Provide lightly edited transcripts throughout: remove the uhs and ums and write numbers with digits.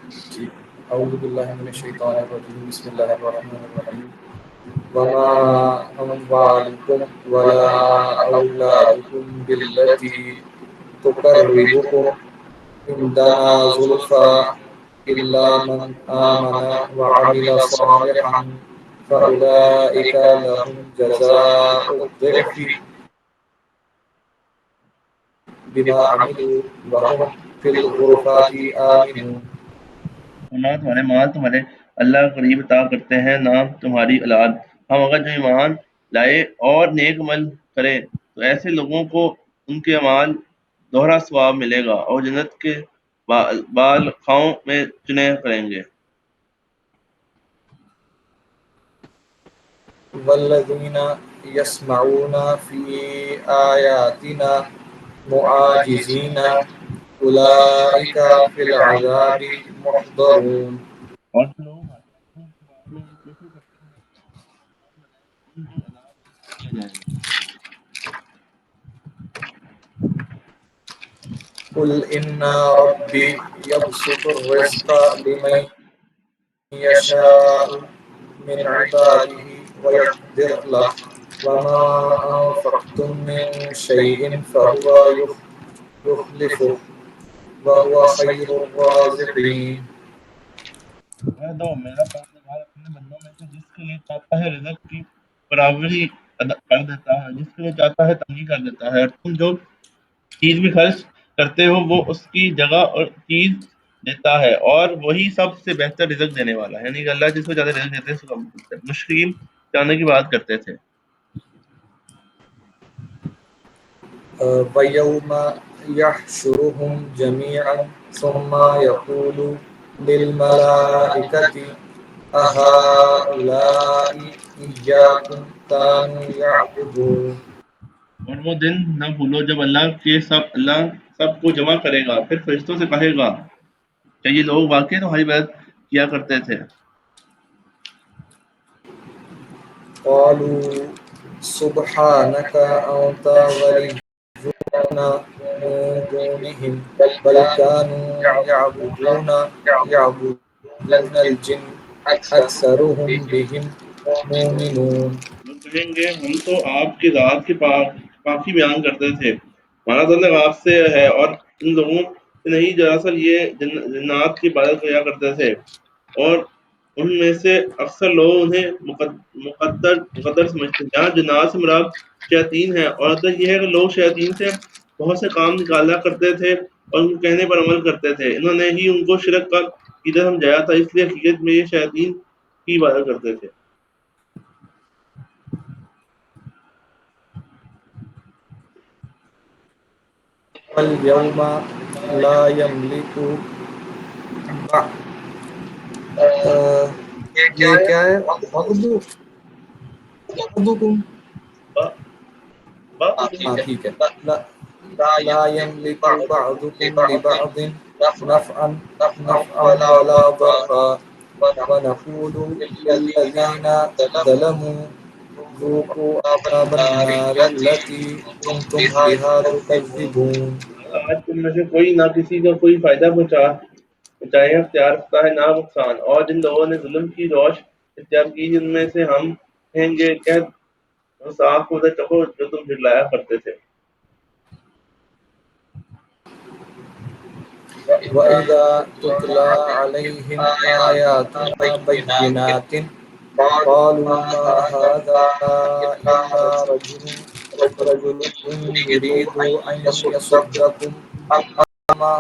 جی، اعوذ باللہ من الشیطان الرجیم، بسم اللہ الرحمن الرحیم، وما اموالکم ولا اولادکم بالتي تقربکم عندنا زلفى إلا من آمن وعمل صالحا فأولئك لهم جزاء الضعف بما عملوا وهم في الغرفات آمنون. نہ تمہارے مال تمہارے اللہ کے قریب عطا کرتے ہیں نہ تمہاری اولاد، ہم اگر جو ایمان لائے اور نیک عمل کرے تو ایسے لوگوں کو ان کے اعمال دوہرا ثواب ملے گا اور جنت کے بال خاؤں میں چنے کریں گے۔ والذين يسمعون في آياتنا معاجزين أولئك في العذاب محضرون. اور جو لوگ ہمارے آیتوں کے بارے میں کفر کرتے ہیں ان کو عذاب میں دیا جائے گا۔ قل إن ربي يبسط الرزق لمن يشاء من عباده ويقدر له وما أنفقتم من شيء فهو يخلفه وهو خير الرازقين. کہہ دو میرا پروردگار اپنے بندوں میں سے جس کے لیے چاہتا ہے رزق کی برابری کر دیتا ہے، جس کے لیے چاہتا ہے تنگی کر دیتا ہے، اور تم جو چیز بھی خرچ کرتے ہو وہ اس کی جگہ اور چیز دیتا ہے، اور وہی سب سے بہتر رزق دینے والا ہے، یعنی کہ اللہ جس کو زیادہ رزق دیتے ہیں اس کو کم دیتا ہے۔ مشرکین چاہنے کی بات کرتے تھے۔ ويوم يحشرهم جميعا ثم يقول للملائكة أهؤلاء إياكم كانوا يعبدون. اور وہ دن نہ بھولو جب اللہ سب کو جمع کرے گا، پھر فرشتوں سے کہے گا کہ یہ لوگ واقعی تمہاری عبادت کیا کرتے تھے۔ قالوا سبحانك أنت ولينا من دونهم بل كانوا يعبدون الجن أكثرهم بهم مؤمنون. وہ کہیں گے ہم تو آپ کی ذات کی پاکی بیان کرتے تھے، ہمارا تعلق آپ سے ہے اور ان لوگوں سے نہیں، دراصل یہ جنات کی عبادت کیا کرتے تھے، اور ان میں سے اکثر لوگ انہیں مقدر سمجھتے ہیں۔ جہاں جنات سے مراد شیاطین ہیں، اور حقیقت یہ ہے کہ لوگ شیاطین سے بہت سے کام نکالا کرتے تھے اور ان کے کہنے پر عمل کرتے تھے، انہوں نے ہی ان کو شرک کا عقیدہ سمجھایا تھا، اس لیے حقیقت میں یہ شیاطین کی عبادت کرتے تھے۔ واليوم لا يملك یہ کیا ہے بعضكم. ہاں ٹھیک ہے. لا يملك بعضكم لبعض نفعا ولا ضرا ونقول للذين ظلموا ذوقوا عذاب النار التي كنتم بها تكذبون. آج تم میں سے کوئی نہ کسی کا کوئی فائدہ پہنچائے اختیار رکھتا ہے نہ نقصان، اور جن لوگوں نے ظلم کی روش اختیار کی جن میں سے ہم کہیں گے کہ اس آگ کو ادھر چکھو جو تم جھٹلایا کرتے تھے۔ وَإِذَا تُتْلَى عَلَيْهِمْ آيَاتُنَا بَيِّنَاتٍ قَالُوا مَا هَذَا إِلَّا رَجُلٌ يُرِيدُ أَن يَصُدَّكُمْ عَمَّا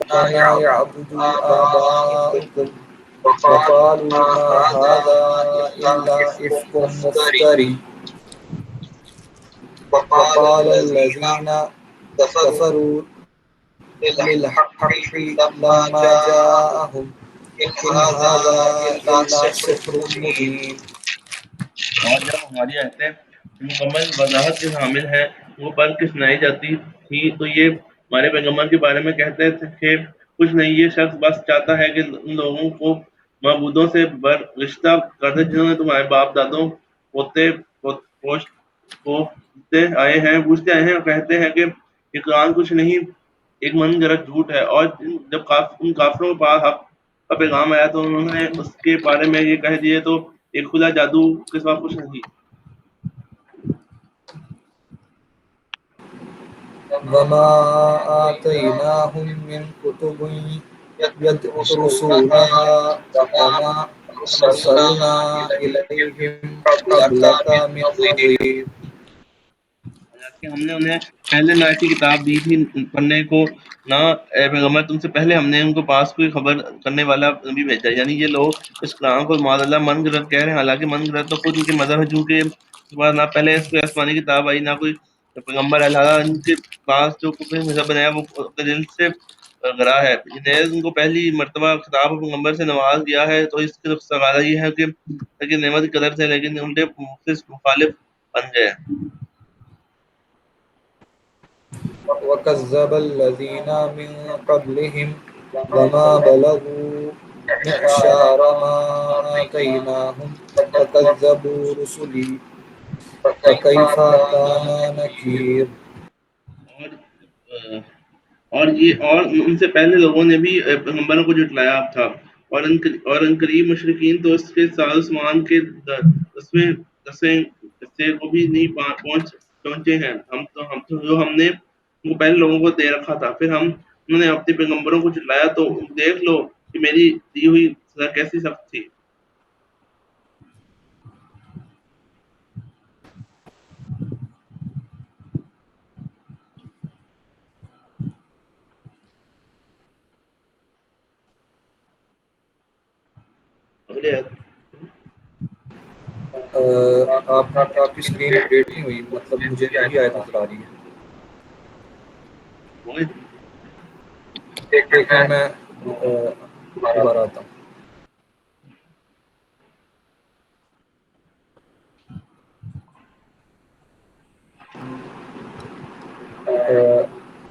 كَانَ يَعْبُدُ آبَاؤُكُمْ وَقَالُوا مَا هَذَا إِلَّا إِفْكٌ مُفْتَرٍ وَقَالَ الَّذِينَ كَفَرُوا للحق لما جاءهم إن هذا إلا سحر مبين. اور جب ہماری آیتیں مکمل وضاحت کے حامل ہیں وہ پڑھ کے سنائی جاتی تھی تو یہ ہمارے پیغمبر کے بارے میں کہتے تھے کچھ نہیں، یہ شخص بس چاہتا ہے کہ ان لوگوں کو معبودوں سے رشتہ کر دے جنہوں نے تمہارے باپ دادوں پوتے پوچھتے آئے ہیں اور کہتے ہیں کہ یہ قرآن کچھ نہیں ایک من گھڑت جھوٹ ہے، اور جب ان کافروں کے پاس حق کا پیغام آیا تو انہوں نے اس کے بارے میں یہ کہہ دیے تو ایک کھلا جادو کے سوا کچھ نہیں. وما آتيناهم من كتب يدرسونها وما أرسلنا إليهم قبلك من نظير. کہ ہم نے انہیں پہلے نہ ایسی کتاب دی تھی پڑھنے کو، نہ اے پیغمبر تم سے پہلے ہم نے ان کو پاس کوئی خبر کرنے والا بھی بھیجا. یعنی یہ لوگ اس قرآن کو معاذ اللہ من گھڑت کہہ رہے ہیں، حالانکہ من گھڑت تو خود ان کے مذہب ہے، چونکہ نہ پہلے اس کوئی آسمانی کتاب آئی نہ کوئی پیغمبر ہے، لہٰذا ان کے پاس جو کفر مذہب بنایا وہ اپنے دل سے گرا ہے. نیز ان کو پہلی مرتبہ خطاب پیغمبر سے نواز دیا ہے تو اس کا تقاضا یہ ہے کہ نعمت کی قدر سے، لیکن الٹے مخالف بن گئے. وكذب الذين من قبلهم لما بلغوا معشار ما آتيناهم فكذبوا رسلي فكيف كان نكير. اور اور ان سے پہلے لوگوں نے بھی پیغمبروں کو جھٹلایا تھا، اور ان قریب مشرقین تو اس کے ساز سمان کے دسویں دسیں حصے کو بھی نہیں پہنچے ہیں. ہم نے ان کو پہلے لوگوں کو دے رکھا تھا، پھر انہوں نے اپنے پیغمبروں کو جھٹلایا تو دیکھ لو کہ میری دی ہوئی سزا کیسی سخت تھی. اگلے آپ کی اسکرین اپڈیٹ نہیں ہوئی، مطلب مجھے وہی آیت نظر آ رہی ہے. ایک منٹ میں دوبارہ آتا ہوں.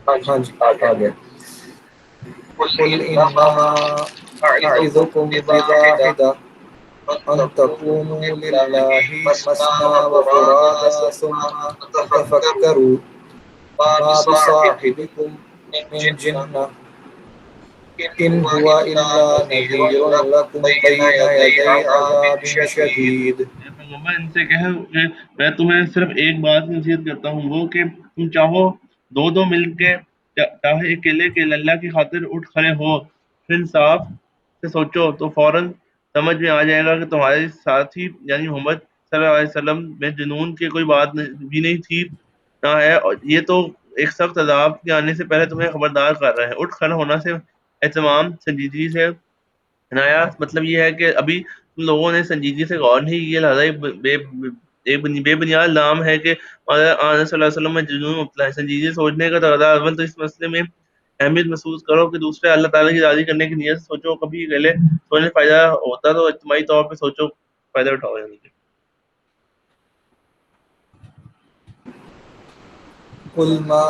ہاں جی آ گیا. قل إنما أعظكم بواحدة أن تقوموا لله مثنى وفرادا ثم تتفكروا ما بصاحبكم من جنة إن هو إلا نذير لكم بين يدي عذاب شديد. پیغمبر ان سے کہے کہ میں تمہیں صرف ایک بات کی نصیحت کرتا ہوں، وہ کہ تم چاہو دو دو مل کے، چاہے اکیلے کے اللہ کی خاطر اٹھ کھڑے ہو، پھر انصاف سے سوچو تو فوراً سمجھ میں آ جائے گا کہ تمہارے ساتھی یعنی محمد صلی اللہ علیہ وسلم میں جنون کی کوئی بات بھی نہیں تھی نہ ہے، اور یہ تو ایک سخت عذاب کے آنے سے پہلے تمہیں خبردار کر رہے ہیں. اٹھ کھڑا ہونا سے اہتمام سنجیدگی سے نیا مطلب یہ ہے کہ ابھی تم لوگوں نے سنجیدگی سے غور نہیں کیا، لہٰذا بے بنیاد نام ہے کہ آن صلی اللہ علیہ وسلم میں جنون مبتلا ہے. سنجیدگی سے سوچنے کا تقاضا اول تو اس مسئلے میں اہمیت محسوس کرو کہ دوسرے اللہ تعالیٰ کی راضی کرنے کی نیت سے سوچو. کبھی اکیلے سوچنے فائدہ ہوتا تو اجتماعی طور پہ سوچو، فائدہ اٹھاؤ. یعنی کہ قل ما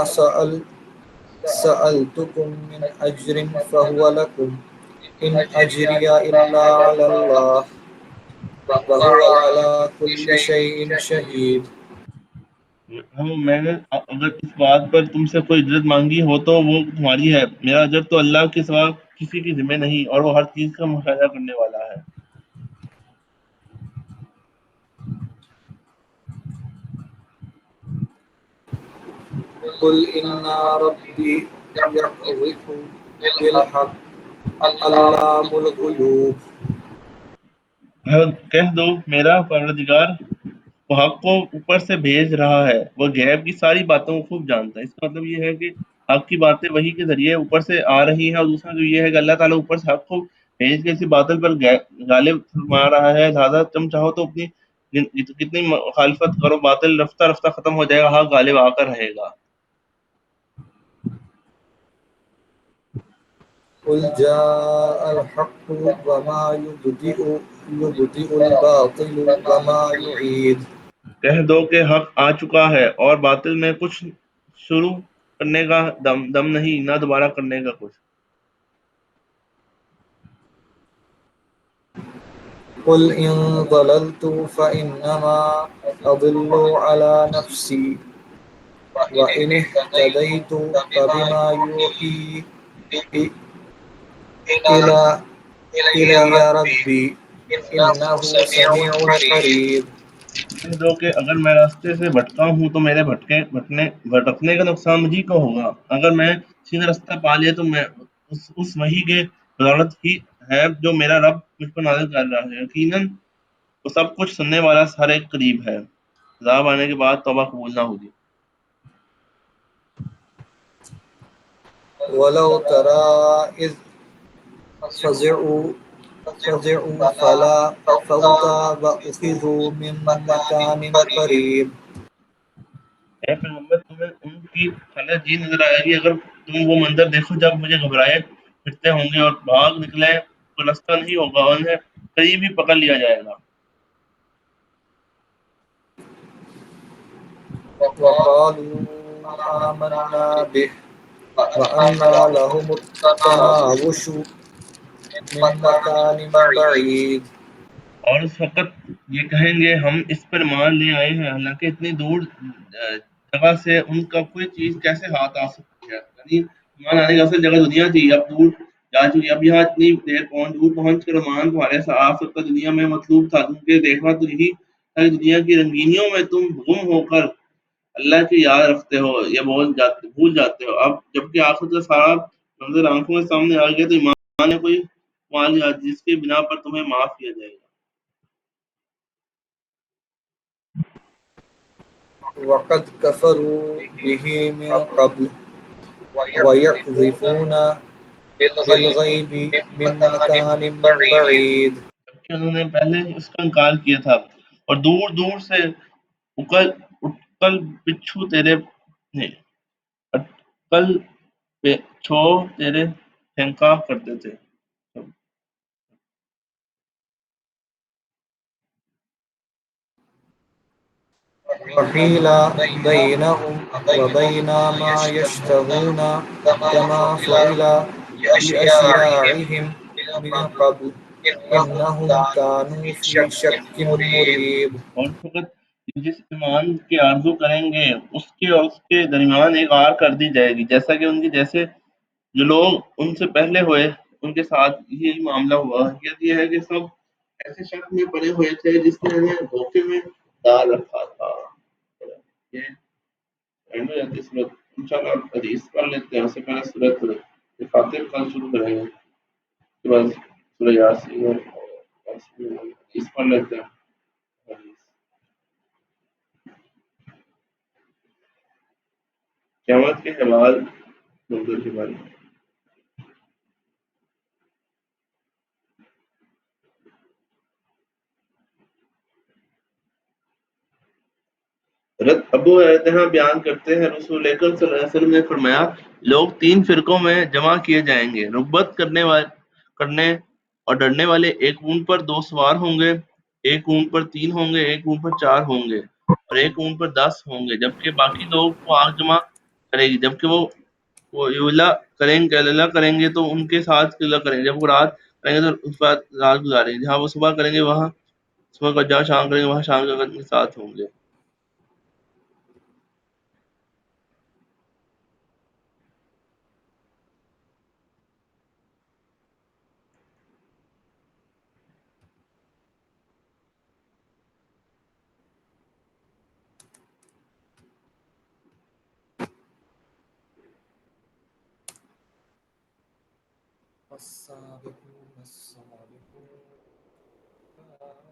سألتكم من أجر فهو لكم إن أجري إلا على الله وهو على كل شيء شهيد. میں نے اگر اس بات پر تم سے کوئی اجرت مانگی ہو تو وہ تمہاری ہے، میرا اجر تو اللہ کے سوا کسی کے ذمہ نہیں، اور وہ ہر چیز کا مشاہدہ کرنے والا ہے. قل إن ربي يقذف بالحق علام الغيوب. کہہ دو میرا پروردگار وہ حق کو اوپر سے بھیج رہا ہے، وہ غیب کی ساری باتوں کو خوب جانتا ہے. اس کا مطلب یہ ہے کہ حق کی باتیں وحی کے ذریعے اوپر سے آ رہی ہیں، اور دوسرا جو یہ ہے کہ اللہ تعالیٰ اوپر سے حق کو بھیج کے اسی باطل پر غالب فرما رہا ہے. لہٰذا تم چاہو تو اپنی کتنی مخالفت کرو، باطل رفتہ رفتہ ختم ہو جائے گا، حق غالب آ کر رہے گا. قل جاء الحق وما يبدئ الباطل وما يعيد. کہہ دو کہ حق آ چکا ہے اور باطل میں کچھ شروع کرنے کا دم نہیں، نہ دوبارہ کرنے کا کچھ. قل إن ضللت فإنما أضل على نفسي وإن اهتديت فبما يوحي إلى إلي ربي إنه سميع قريب. کہہ دو کہ اگر میں راستے سے بھٹکا ہوں تو میرے بھٹکنے کا نقصان مجھے کو ہوگا، اگر میں سیدھا راستہ پا لیا تو میں اس وحی کے بدولت ہی ہے جو میرا رب مجھ پر نازل کر رہا ہے، یقیناً وہ سب کچھ سننے والا ہر ایک قریب ہے۔ عذاب آنے کے بعد توبہ قبول نہ ہوگی۔ ولو ترى إذ فزعوا فلا فوت وأخذوا من مكان قريب. اے پیغمبر تمہیں ان کی حالت جی نظر آئے گی اگر تم وہ منظر دیکھو جب مجھے گھبرائے پھرتے ہوں گے اور بھاگ نکلے تو رستہ نہیں ہوگا، انہیں قریب ہی پکڑ لیا جائے گا۔ وقالوا آمنا به وأنى لهم التناوش من مكان بعيد. اور اس وقت یہ کہیں گے ہم اس پر مان لے آئے ہیں، حالانکہ اتنی دور جگہ سے ان کا کوئی چیز کیسے ہاتھ آ سکتی ہے، یعنی ایمان آنے کی اصل جگہ دنیا تھی، اب دور جا چکی، اب یہاں اتنی دور پہنچ کر ایمان تمہارے سے آ سکتا دنیا میں مطلوب تھا، کیونکہ دیکھنا تو یہی تھا کہ دنیا کی رنگینیوں میں تم گم ہو کر اللہ کی یاد رکھتے ہو یا بھول جاتے ہو، اب جبکہ آخرت کا سارا منظر آنکھوں کے سامنے آ گیا تو ایمان نے کوئی کمال یاد جس کی بنا پر تمہیں معاف کیا جائے گا۔ وقد كفروا به من قبل ويقذفون بالغيب من مكان بعيد. جبکہ انہوں نے پہلے اس کا انکار کیا تھا اور دور دور سے اٹکل پچھو تیرے نہیں، اٹکل پچھو تیرے پھینکا کرتے تھے۔ وحيل بينهم وبين ما يشتهون كما فعل بأشياعهم من قبل إنهم كانوا في شك مريب. اور اس وقت جس ایمان کے آرزو کریں گے اس کے اور اس کے درمیان ایک آر کر دی جائے گی، جیسا کہ ان کے جیسے جو لوگ ان سے پہلے ہوئے ان کے ساتھ یہی معاملہ ہوا۔ حقیقت یہ ہے کہ سب ایسے شک میں پڑے ہوئے تھے جس نے انہیں دھوکے میں ڈال رکھا تھا۔ یہ اینڈ ہو جاتی ہے صورت، انشاءاللہ حدیث پڑھ لیتے ہیں، اس سے پہلے صورت فاتح کل شروع کریں گے، اس کے بعد سورہ یاسین اور حدیث پڑھ لیتے ہیں۔ قیامت کے حوال منظر کے بارے میں حضرت ابو ہریرہ بیان کرتے ہیں رسول اکرم صلی اللہ علیہ وسلم نے فرمایا لوگ تین فرقوں میں جمع کیے جائیں گے، رغبت کرنے اور ڈرنے والے، ایک اونٹ پر دو سوار ہوں گے، ایک اونٹ پر تین ہوں گے، ایک اونٹ پر چار ہوں گے اور ایک اونٹ پر 10 ہوں گے، جبکہ باقی لوگ کو آگ جمع کرے گی، جبکہ وہ اللہ کریں گے تو ان کے ساتھ قلع کریں گے، جب وہ رات کریں گے تو اس پر رات گزاریں گے، جہاں وہ صبح کریں گے وہاں صبح کا، جہاں شام کریں گے وہاں شام کا ان کے ساتھ ہوں گے۔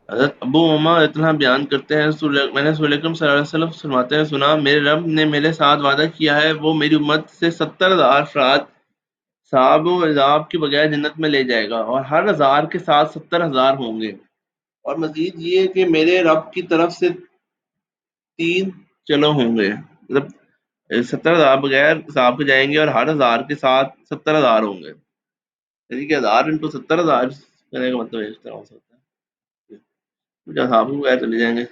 حضرت ابو امامہ اتنا بیان کرتے ہیں میں نے رسول اکرم صلی اللہ علیہ وسلم فرماتے ہیں سنا میرے رب نے میرے ساتھ وعدہ کیا ہے وہ میری امت سے 70,000 افراد صحاب و عذاب کے بغیر جنت میں لے جائے گا، اور ہر 1000 کے ساتھ 70,000 ہوں گے، اور مزید یہ کہ میرے رب کی طرف سے 3 چلو ہوں گے، مطلب 70,000 بغیر حساب کے جائیں گے اور ہر 1000 کے ساتھ 70,000 ہوں گے، یعنی کہ 1000 انٹو 70,000 کرنے کا مطلب اس طرح ہو سکتا ہے، کچھ اصحاب کے بغیر چلے جائیں گے۔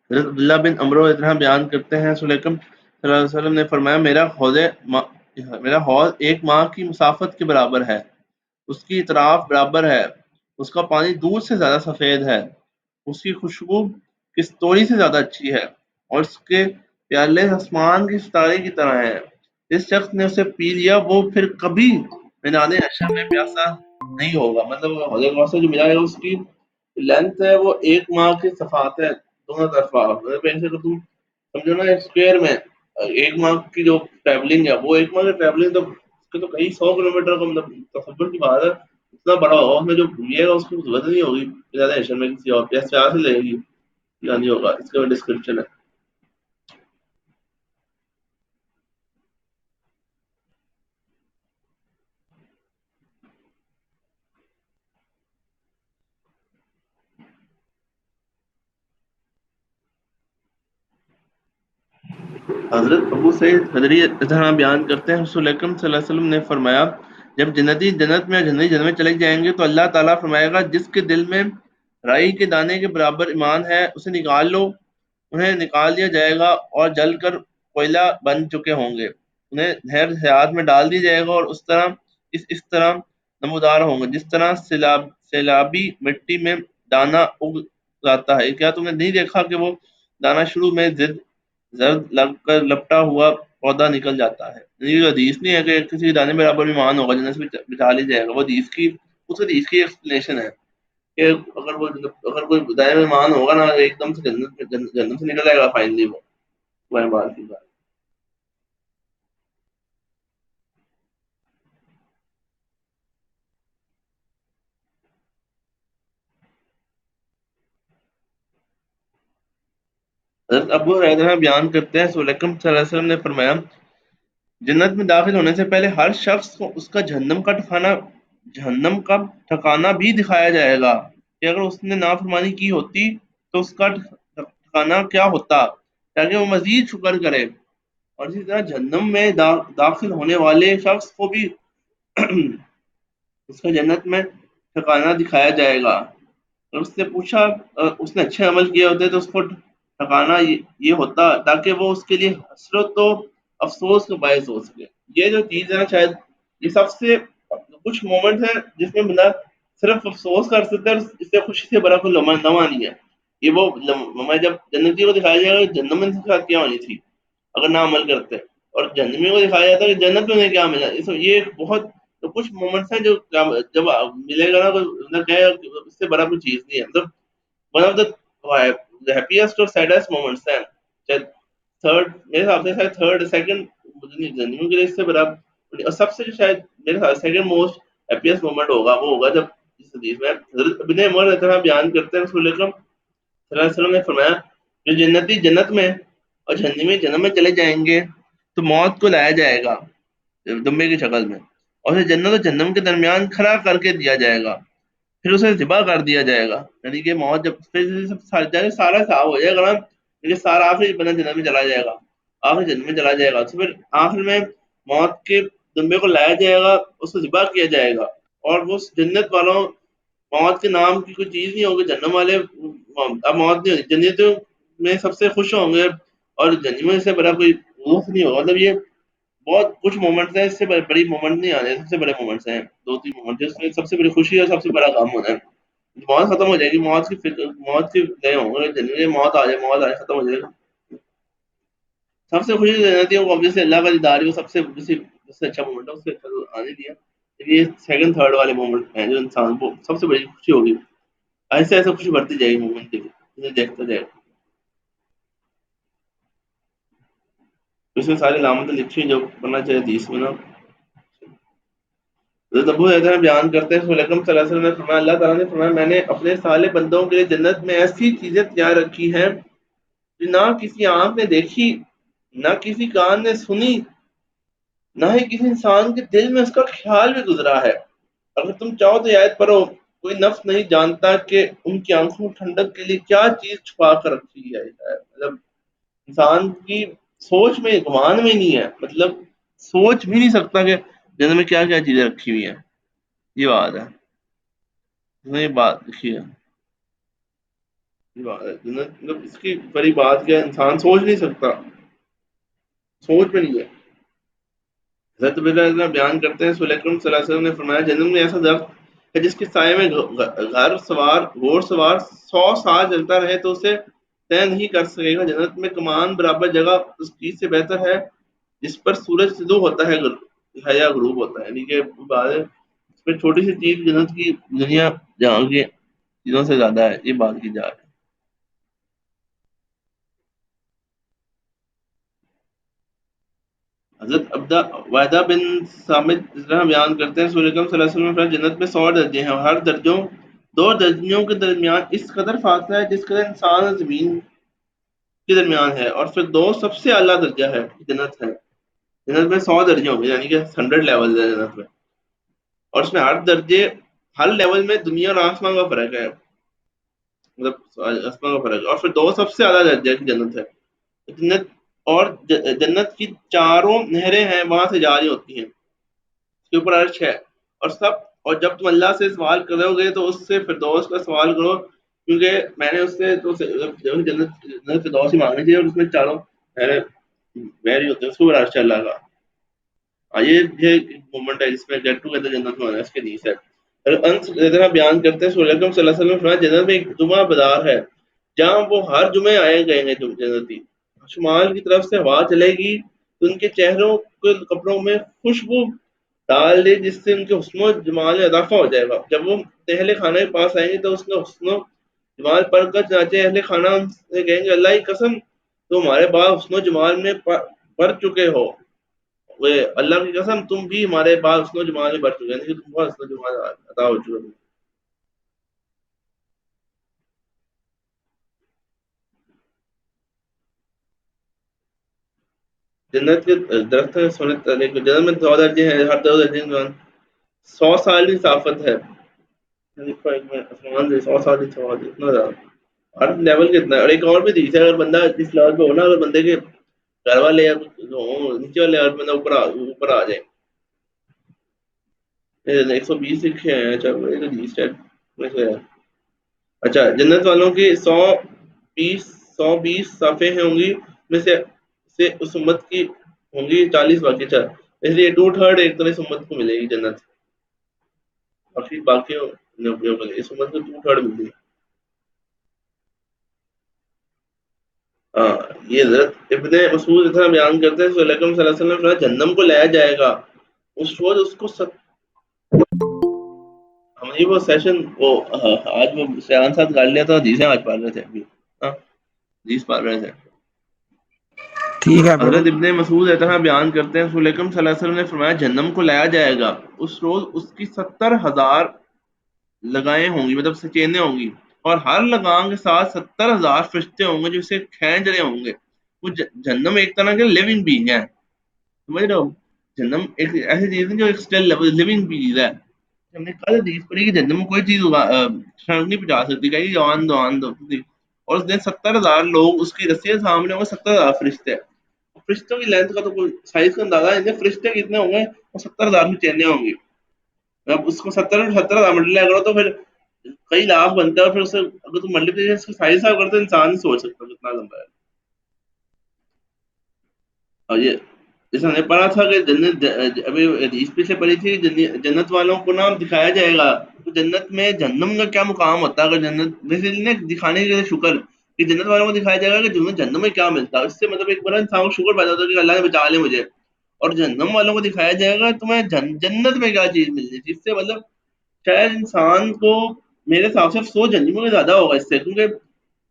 حضرت عبداللہ بن عمرو اتنا بیان کرتے ہیں رسول اکرم صلی اللہ علیہ وسلم نے فرمایا میرا حوض ایک ماہ کی مسافت کے برابر ہے، اس کی اطراف برابر ہے، اس کا پانی دودھ سے زیادہ سفید ہے، اس کی خوشبو کس توڑی سے زیادہ اچھی ہے، اور اس کے پیالے آسمان کی ستارے کی طرح ہیں۔ جس شخص نے اسے پی لیا وہ پھر کبھی میدان حشر میں پیاسا نہیں ہوگا۔ مطلب حوض کوثر جو ملا ہے اس کی لینتھ ہے وہ 1 ماہ کی صفحات ہے دونوں طرفہ۔ مطلب ایسے کہ تم سمجھو نا ایک اسکوئر میں 1 ماہ کی جو ٹریولنگ ہے وہ 1 ماہ کی ٹریولنگ تو اس کے تو کئی 100 کلومیٹر کا مطلب تصور کی بات ہے، اتنا بڑا ہوگا اس میں جو یہ گا اس کی ضرورت نہیں ہوگی زیادہ حشر میں کسی اور پیسے سے لے گی جانی ہوگا۔ اس کا ڈسکرپشن ہے۔ حضرت ابو سعید خدری ادھر بیان کرتے ہیں رسول اکرم صلی اللہ علیہ وسلم نے فرمایا جب جنتی جنت میں جنتی جنت میں چلے جائیں گے تو اللہ تعالیٰ فرمائے گا جس کے دل میں رائی کے دانے کے برابر ایمان ہے اسے نکال لو۔ انہیں نکال لیا جائے گا اور جل کر کوئلہ بن چکے ہوں گے، انہیں نہر حیات میں ڈال دیا جائے گا اور اس طرح نمودار ہوں گے جس طرح سیلابی مٹی میں دانہ اگ جاتا ہے۔ کیا تم نے نہیں دیکھا کہ وہ دانہ شروع میں زرد لگ کر لپٹا ہوا پودا نکل جاتا ہے؟ یہ حدیث نہیں ہے کہ کسی دانے برابر ایمان ہوگا جنت سے بچا لیا جائے گا، وہ حدیث کی ایکسپلینیشن ہے کہ اگر کوئی دائیں میں ایمان ہوگا نا ایک دم سے جنت سے نکل جائے گا فائنلی وہ بات کی بات۔ حضرت ابو ہریرہ بیان کرتے ہیں رسول اکرم صلی اللہ علیہ وسلم نے فرمایا جنت میں داخل ہونے سے پہلے ہر شخص کو اس کا جہنم کا ٹھکانہ بھی دکھایا جائے گا کہ اگر اس نے نافرمانی کی ہوتی تو اس کا ٹھکانہ کیا ہوتا تاکہ وہ مزید شکر کرے۔ اور اسی طرح جہنم میں داخل ہونے والے شخص کو بھی اس کا جنت میں ٹھکانہ دکھایا جائے گا۔ اور اس سے پوچھا اس نے اچھے عمل کیے ہوتے تو اس کو ٹھکانہ یہ ہوتا تاکہ وہ اس کے لیے حسرت و افسوس کا باعث ہو سکے۔ یہ جو چیز ہے نا شاید یہ سب سے کچھ مومنٹ ہے جس میں بندہ صرف افسوس کر سکتا ہے، اس سے خوشی سے بڑا کوئی لمحہ نہیں ہے۔ یہ وہ لمحہ جب جنتی کو دکھایا جائے گا جہنم میں ان کے ساتھ کیا ہونی تھی اگر نہ عمل کرتے، اور جہنمی کو دکھایا جاتا ہے کہ جنت میں انہیں کیا ملا۔ یہ بہت کچھ مومنٹس ہیں جو جب ملے گا نا تو بندہ کہے گا کہ اس سے بڑا کوئی چیز نہیں ہے۔ مطلب ون آف دا ہیپیسٹ اور سیڈیسٹ مومنٹس ہیں شاید تھرڈ میرے حساب سے شاید تھرڈ سیکنڈ جنمی کے لیے اس سے بڑا، اور سب سے شاید میرے خیال سیکنڈ موسٹ ہیپیسٹ مومنٹ ہوگا وہ ہوگا جب اس حدیث میں حضرت ابن عمر طرح بیان کرتے ہیں رسول اکرم صلی اللہ علیہ وسلم نے فرمایا جو جنتی جنت میں اور جہنمی جنم میں چلے جائیں گے تو موت کو لایا جائے گا دمبے کی شکل میں اور اسے جنت اور جہنم کے درمیان کھڑا کر کے دیا جائے گا، پھر اسے ذبح کر دیا جائے گا۔ یعنی کہ موت جب سارا صاف ہو جائے گا نا لیکن سارا آخری بندہ جنت میں چلا جائے گا، آخر جنت میں چلا جائے گا، تو پھر آخر میں موت کے دمبے کو لایا جائے گا، اس کو ذبح کیا جائے گا، اور وہ جنت والوں موت کے نام کی کوئی چیز نہیں ہوگی۔ جہنم والے اب موت نہیں ہوگی، جنتوں میں سب سے خوش ہوں گے اور جہنم سے بڑا کوئی روح نہیں ہوگا۔ مطلب یہ بہت کچھ مومنٹس ہیں، اس سے بڑی مومنٹ نہیں آنے، سب سے بڑے مومنٹس ہیں 2-3 مومنٹ جس میں سب سے بڑی خوشی اور سب سے بڑا غم ہونا ہے۔ موت ختم ہو جائے گی، موت کی فکر موت کی گئے ہوں گے جنگل، موت آ جائے ختم ہو جائے گا۔ سب سے خوشی جنتی کو obviously اللہ کا دیدار ہے، وہ سب سے اچھا مومنٹ ہے، اس سے اچھا تو آنے دیا۔ یہ سیکنڈ تھرڈ والے مومنٹ ہیں جو انسان کو سب سے بڑی خوشی ہوگی، ایسے ایسے خوشی بڑھتی جائے گی مومنٹ کے لیے جسے دیکھتا جائے گا۔ اس میں ساری علامتیں لکھی ہیں جو پڑھنا چاہیے حدیث میں نا۔ حضرت ابو ہریرہ بیان کرتے ہیں رسول اکرم صلی اللہ علیہ وسلم نے فرمایا اللہ تعالیٰ نے فرمایا میں نے اپنے صالح بندوں کے لیے جنت میں ایسی چیزیں تیار رکھی ہیں جو نہ کسی آنکھ نے دیکھی، نہ کسی کان نے سنی، نہ ہی کسی انسان کے دل میں اس کا خیال بھی گزرا ہے۔ اگر تم چاہو تو یہ آیت پڑھو کوئی نفس نہیں جانتا کہ ان کی آنکھوں میں ٹھنڈک کے لیے کیا چیز چھپا کر رکھی ہے۔ مطلب انسان کی سوچ میں گمان میں نہیں ہے، مطلب سوچ بھی نہیں سکتا کہ جنت میں کیا کیا چیزیں رکھی ہوئی ہیں۔ یہ بات ہے، اس نے یہ بات لکھی ہے، یہ بات ہے جنت مطلب اس کی بڑی بات کیا ہے انسان سوچ نہیں سکتا، سوچ میں نہیں ہے۔ حضرت ابن بیان کرتے ہیں رسول اکرم صلی اللہ علیہ وسلم نے فرمایا جنت میں ایسا درخت ہے جس کے سائے میں گھوڑ سوار 100 سال چلتا رہے تو اسے طے نہیں کر سکے گا. جنت میں کمان برابر جگہ اس چیز سے بہتر ہے جس پر سورج طلوع ہوتا ہے یا غروب ہوتا ہے. یعنی کہ اس میں چھوٹی سی چیز جنت کی دنیا جہاں کی چیزوں سے زیادہ ہے، یہ بات کی جا رہی ہے. حضرت وحدہ بن سامد اس طرح بیان کرتے ہیں سورہ اکرم صلی اللہ علیہ وسلم نے جنت میں 100 درجے ہیں اور ہر درجوں 2 درجوں کے درمیان اس قدر فاصلہ ہے جس قدر انسان اور زمین کے درمیان ہے. اور پھر دو سب سے اعلیٰ درجہ ہے جنت ہے. جنت میں 100 درجے ہوں گے، یعنی کہ 100 لیول ہے جنت میں، اور اس میں ہر درجے ہر لیول میں دنیا اور آسمان کا فرق ہے، مطلب آسمان کا فرق ہے. اور پھر دو سب سے اعلیٰ درجے کی جنت ہے. جنت اور جنت کی چاروں نہریں ہیں وہاں سے جاری ہوتی ہیں، اس کے اوپر عرش ہے. اور جب تم اللہ سے سوال کرو گے تو اس سے فردوس کا سوال کرو، کیونکہ میں نے اس سے تو جنت فردوس ہی مانگنی چاہیے، اور اس میں چاروں نہریں بہری ہوتے ہیں، اس کے اوپر عرش ہے اللہ کا. یہ مومنٹ ہے جس میں گیٹ ٹوگیدر جنت میں ہونا ہے، اس کے نیس ہے. انس بیان کرتے ہیں سورہ اکرم صلی اللہ علیہ وسلم نے فرمایا جنت میں ایک جمعہ بازار ہے جہاں وہ ہر جمعے آئے گئے ہیں جنتی. شمال کی طرف سے ہوا چلے گی تو ان کے چہروں کے کپڑوں میں خوشبو ڈال دے جس سے ان کے حسن و جمال میں اضافہ ہو جائے گا. جب وہ اہل خانہ کے پاس آئیں گے تو اس کا حسن و جمال پڑھ کر چنانچہ اہل خانہ سے کہیں گے اللہ کی قسم تو ہمارے بعد حسن و جمال میں بڑھ چکے ہو. وہ اللہ کی قسم تم بھی ہمارے بعد حسن و جمال میں بڑھ چکے ہیں، تم بہت حسن و جمال عطا ہو چکے ہیں. جنت کے درخت جنت میں 100 درجے ہیں، ہر 2 درجے کے 100 سال کی مسافت ہے. 100 سال کی سوال اتنا زیادہ ہر لیول کتنا ہے. اور ایک اور بھی دیکھ ہے، اگر بندہ اس لیول پہ ہونا، اگر بندے کے گھر والے یا نیچے والے لیول بندہ اوپر آ جائے. 120 لکھے ہیں. اچھا جنت والوں کی 120 صافیں ہوں گی، میں سے اس امت کی ہوں گی 40 باقی. اچھا اس لیے 2/3 ایک طرح اس امت کو ملے گی جنت، باقی اس امت کو 2/3 ملے گی. ہاں یہ حضرت ابن مسعود اتنا بیان کرتے ہیں صلی اللہ علیہ وسلم نے جہنم کو لایا جائے گا اس روز اس کو ہماری وہ سیشن وہ آج وہ سیان ساتھ کر لیا تھا، حدیثیں آج پڑھ رہے تھے ابھی. ہاں حدیث پڑھ رہے تھے. ٹھیک ہے پھر. حضرت ابن مسعود اتنا بیان کرتے ہیں رسول اکرم صلی اللہ علیہ وسلم نے فرمایا جہنم کو لایا جائے گا اس روز اس کی 70,000 لگائیں ہوں گی، مطلب سچینیں ہوں گی، اور ہر لگام کے ساتھ 70,000 فرشتے ہوں گے جو اسے کھینچ رہے ہوں گے. وہ جہنم ایک طرح کے لیونگ بینگ ہے، سمجھ رہے ہو. جہنم ایک ایسی چیز ہے جو ایک اسٹل لیونگ بینگ ہے. ہم نے کل حدیث پڑھی کہ جہنم میں کوئی چیز شرم نہیں پہنچا سکتی، کہیں گے آن دو آن دو. اور اس دن 70,000 لوگ اس کی رسی کے سامنے ہوں گے، 70,000 فرشتے. فرشتوں کی لینتھ کا تو کوئی سائز کا اندازہ نہیں، فرشتے کتنے ہوں گے، وہ 70,000 میں چینیں ہوں گی. اب اس کو 70,000 ملٹیپلائی کرو تو پھر کئی لاکھ بنتا ہے. پھر اسے اگر تم ملٹیپلیکیشن کا سائز کرتے انسان نہیں سوچ سکتا کتنا لمبا ہے. اور یہ جیسے ہم نے پڑھا تھا کہ جنت ابھی حدیث پیچھے پڑھی تھی، جنت والوں کو نام دکھایا جائے گا. تو جنت میں جہنم کا کیا مقام ہوتا ہے؟ اگر جنت میں دکھانے کے لیے شکر کہ جنت والوں کو دکھایا جائے گا کہ جہنم میں کیا ملتا ہے، اس سے مطلب ایک بڑا انسان کو شکر پیدا ہوتا ہے کہ اللہ نے بچا لے مجھے. اور جہنم والوں کو دکھایا جائے گا تمہیں جنت میں کیا چیز ملتی، جس سے مطلب شاید انسان کو میرے حساب سے افسوس جہنموں میں زیادہ ہوگا اس سے، کیونکہ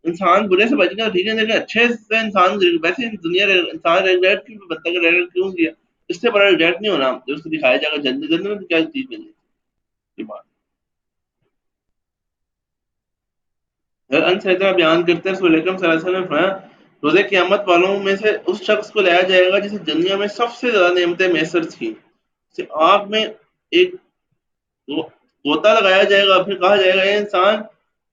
انسان برے سے بچ گیا ٹھیک ہے، لیکن اچھے سے انسان ویسے دنیا انسان ریگریٹ کیوں بنتا ہے، ریگریٹ کیوں کیا، اس سے بڑا ریگریٹ نہیں ہونا جو اس کو دکھایا جائے گا جنت میں کیا چیز ملے گی. بات انسیدہ بیان کرتے ہیں رسول اکرم صلی اللہ علیہ وسلم نے فرمایا روز قیامت والوں میں سے اس شخص کو لایا جائے گا جسے دنیا میں سب سے زیادہ نعمتیں میسر تھیں. اسے آگ میں ایک غوطہ لگایا جائے گا، پھر کہا جائے گا اے انسان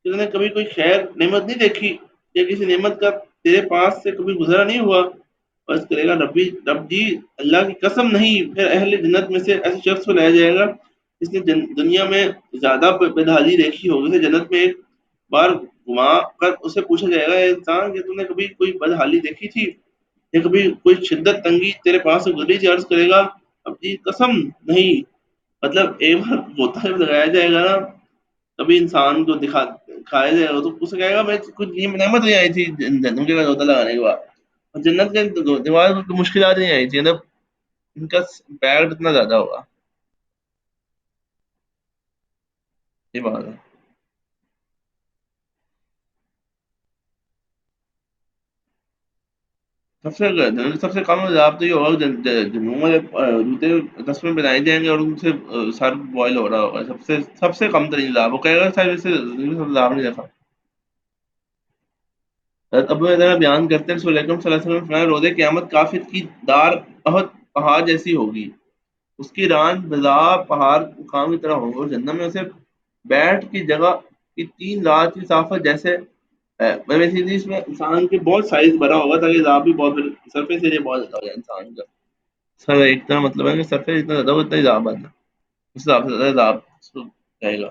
تم نے کبھی کوئی خیر نعمت نہیں دیکھی یا کسی نعمت کا تیرے پاس سے کبھی گزرا نہیں ہوا؟ بس کرے گا رب جی اللہ کی قسم نہیں. پھر اہل جنت میں سے ایسے شخص کو لایا جائے گا جس نے دنیا میں زیادہ بدحالی دیکھی ہوگی. اسے جنت میں ایک بار گھما کر اسے پوچھا جائے گا اے انسان کہ تم نے کبھی کوئی بدحالی دیکھی تھی یا کبھی کوئی شدت تنگی تیرے پاس سے گزری تھی؟ عرض کرے گا اب جی قسم نہیں. مطلب ایک بار غوطہ جب لگایا جائے گا نا کبھی انسان کو کھائے جائے گا تو اسے کہے گا میں کچھ نعمت نہیں آئی تھی جنم کے روزہ لگانے کے بعد، اور جنت کے دیوار کو مشکلات نہیں آئی تھی، مطلب ان کا پیٹ اتنا زیادہ ہوگا. یہ بات ہے. سب سے کم عذاب تو یہ ہوگا جنوب میں جوتے رسمیں بنائے جائیں گے اور ان سے سر بوائل ہو رہا ہوگا. سب سے کم ترین عذاب وہ کہے گا شاید اس سے عذاب نہیں دیکھا. حضرت ابو ہریرہ بیان کرتے ہیں رسول اکرم صلی اللہ علیہ وسلم نے فرمایا روز قیامت کافر کی دار احد پہاڑ جیسی ہوگی، اس کی ران بضا پہاڑ مقام کی طرح ہوگا، اور جہنم میں اسے بیٹھ کی جگہ کی 3 رات کی مسافت جیسے ہے. میں اس میں انسان کے بہت سائز بڑا ہوگا تاکہ عذاب بھی بہت سرفیس ایریا بہت زیادہ ہو جائے انسان کا. سر ایک طرح مطلب ہے کہ سرفیس جتنا زیادہ ہوگا اتنا عذاب آتا ہے، اس حساب سے زیادہ عذاب رہے گا.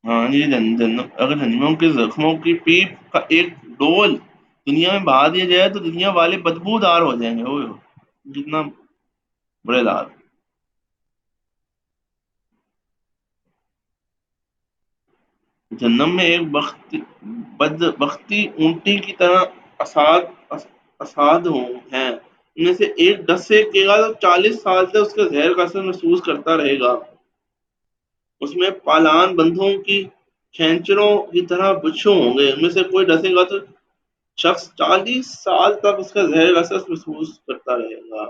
ہاں جی اگر جہنمیوں کے زخموں کی پیپ کا ایک ڈول دنیا میں بہا دیا جائے تو دنیا والے بدبو دار ہو جائیں گے. اوہ کتنا برے حال. جہنم میں ایک بدبختی اونٹی کی طرح اساد ہیں، ان میں سے ایک 10 سے گا تو 40 سال سے اس کے زہر کا اثر محسوس کرتا رہے گا. اس میں پالان بندھوں کی کھینچروں کی طرح بچھو ہوں گے، ان میں سے کوئی ڈسے گا تو شخص 40 سال تک اس کا زہر کا اثر محسوس کرتا رہے گا.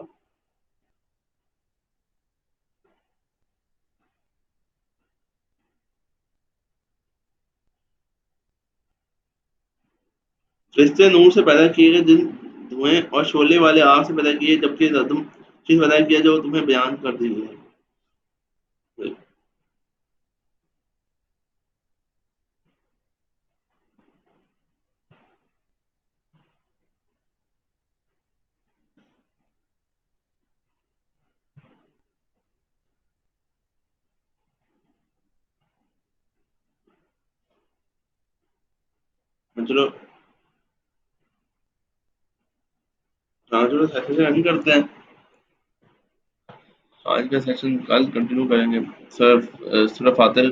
فرشتے نور سے پیدا کیے گئے جن دھوئیں اور شعلے والے آگ سے پیدا کیے، جبکہ عدم چیز پیدا کیا جو تمہیں بیان کر دی گئی ہے. چلو ہاں چلو سیشن اینڈ کرتے ہیں. آج کا سیشن کل کنٹینیو کریں گے. سر سورہ فاتر